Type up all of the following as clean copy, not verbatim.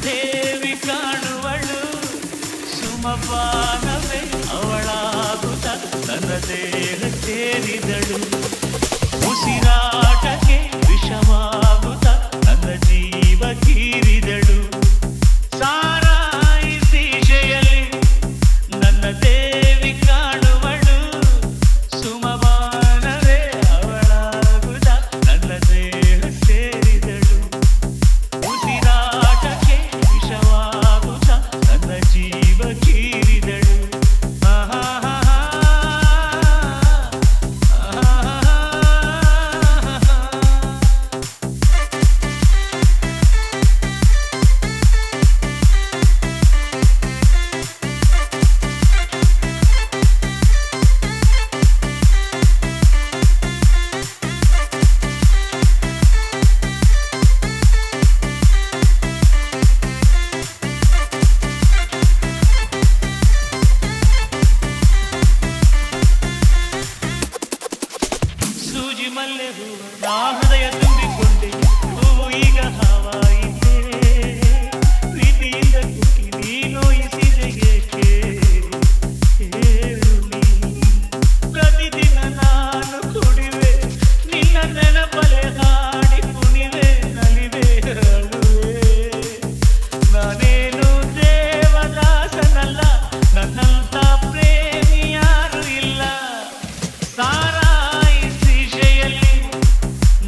ದೇವಿ ಕಾಣುವಳು ಸುಮಪಾನವೇ ಅವಳಾಗುತ್ತ ನನ್ನ ದೇಹ ಸೇರಿದಳು ಉಸಿರಾಟಕ್ಕೆ ವಿಷವಾಗುತ್ತ ನನ್ನ ಜೀವ ಕೀರಿದಳು ಸಾರಾಯಿ ಸೀಶೆಯಲ್ಲಿ ನನ್ನ ದೇವಿ ಕಾಣುವಳು ಸುಮಪಾನವೇ ಅವಳಾಗುತ್ತ ನನ್ನ ದೇಹ ಸೇರಿದಳು ಉಸಿರಾಟಕ್ಕೆ ವಿಷವಾಗುತ್ತ ನನ್ನ ಜೀವ ಕೀರಿದಳು ಸೂಜಿ ಮಲ್ಲೆ ಹೂವ ನಾ ಹೃದಯ ತುಂಬಿಕೊಂಡೆ ಹೂವು ಈಗ ಹಾವಾಯಿತೆ ಪ್ರೀತಿಯಿಂದ ಕುಕ್ಕಿ ನೀನೋಯಿಸಿದೆ ಏಕೆ ಹೇಳು ನೀ ಪ್ರತಿದಿನ ನಾನು ಕುಡಿವೆ ನಿನ್ನ ನೆನಪಲೆ ಹಾಡಿ ಕುಣಿವೆ ನಲಿವೆ ಅಳುವೆ ನಾನೇನು ದೇವದಾಸನಲ್ಲ ನನ್ನಂತ ಪ್ರೇಮಿ ಯಾರು ಇಲ್ಲ ಸಾರಾಯಿ ಸೀಶೆಯಲ್ಲಿ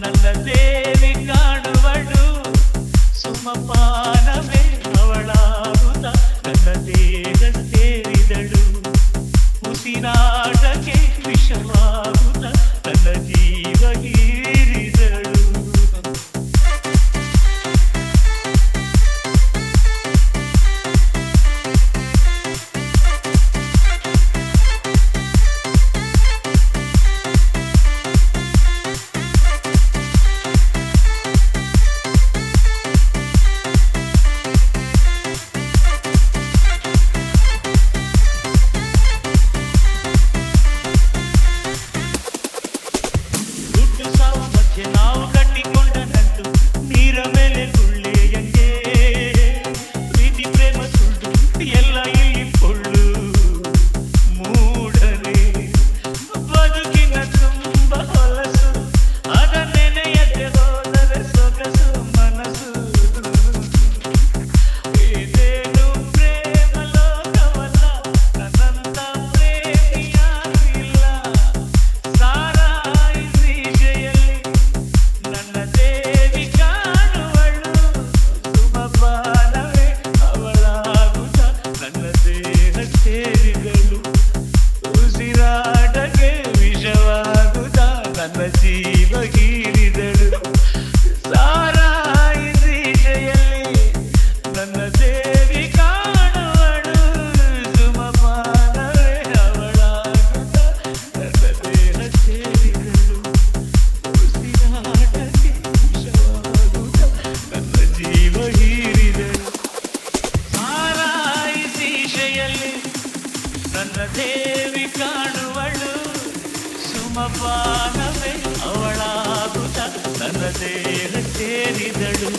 ನನ್ನ ದೇವಿ ಕಾಣುವಳು ಸುಮಪಾನವೇ ಅವಳಾಗುತ್ತ ನನ್ನ ದೇಹ ಸೇರಿದಳು ಉಸಿರಾಟಕ್ಕೆ ವಿಷವಾಗುತ್ತ ನನ್ನ ಜೀವ ಹೀರಿದಳು ಸಾವು ಮಧ್ಯೆ ನಾವು ಕಟ್ಟಿಕೊಂಡ ನಂಟು ನೀರ ಮೇಲೆ ಗುಳ್ಳೆಯಂಗೆ ಪ್ರೀತಿ ಪ್ರೇಮ ಸುಳ್ಳು ಎಲ್ಲ ಇಲ್ಲಿ ಕೊಳ್ಳು ಮೂಡನೆ ಬದುಕಿನ ತುಂಬ ಹೊಲಸು ಅದ ನೆನೆಯದೆ ಹೋದರೆ ಸೊಗಸು ಮನಸ್ಸು ಇದೇನು ಪ್ರೇಮ ಲೋಕವಲ್ಲ ನನ್ನಂತ ಪ್ರೇಮಿ ಯಾರು ಇಲ್ಲ ಸಾರಾಯಿ ಸೀಶೆಯಲ್ಲಿ ನನ್ನ ದೇವಿ ಕಾಣುವಳು ಸುಮಪಾನವೇ ಅವಳಾಗುತ್ತ ನನ್ನ ದೇಹ ಸೇರಿದಳು ಉಸಿರಾಟಕ್ಕೆ ವಿಷವಾಗುತ್ತ ನನ್ನ ಜೀವ ಹೀರಿದಳು ಸಾರಾಯಿ ಸೀಶೆಯಲ್ಲಿ ನನ್ನ ದೇವಿ ಕಾಣುವಳು ಸುಮಪಾನವೇ ಅವಳಾಗುತ್ತ ನನ್ನ ದೇಹ ಸೇರಿದಳು ಉಸಿರಾಟಕ್ಕೆ ವಿಷವಾಗುತ್ತ ನನ್ನ ಜೀವ ಹೀರಿದಳು ಸಾರಾಯಿ ಸೀಶೆಯಲ್ಲಿ ನನ್ನ ದೇವಿ ಕಾಣುವಳು ಸುಮಪಾನವೇ ಅವಳಾಗುತ್ತ ನನ್ನ ದೇಹ ಸೇರಿದಳು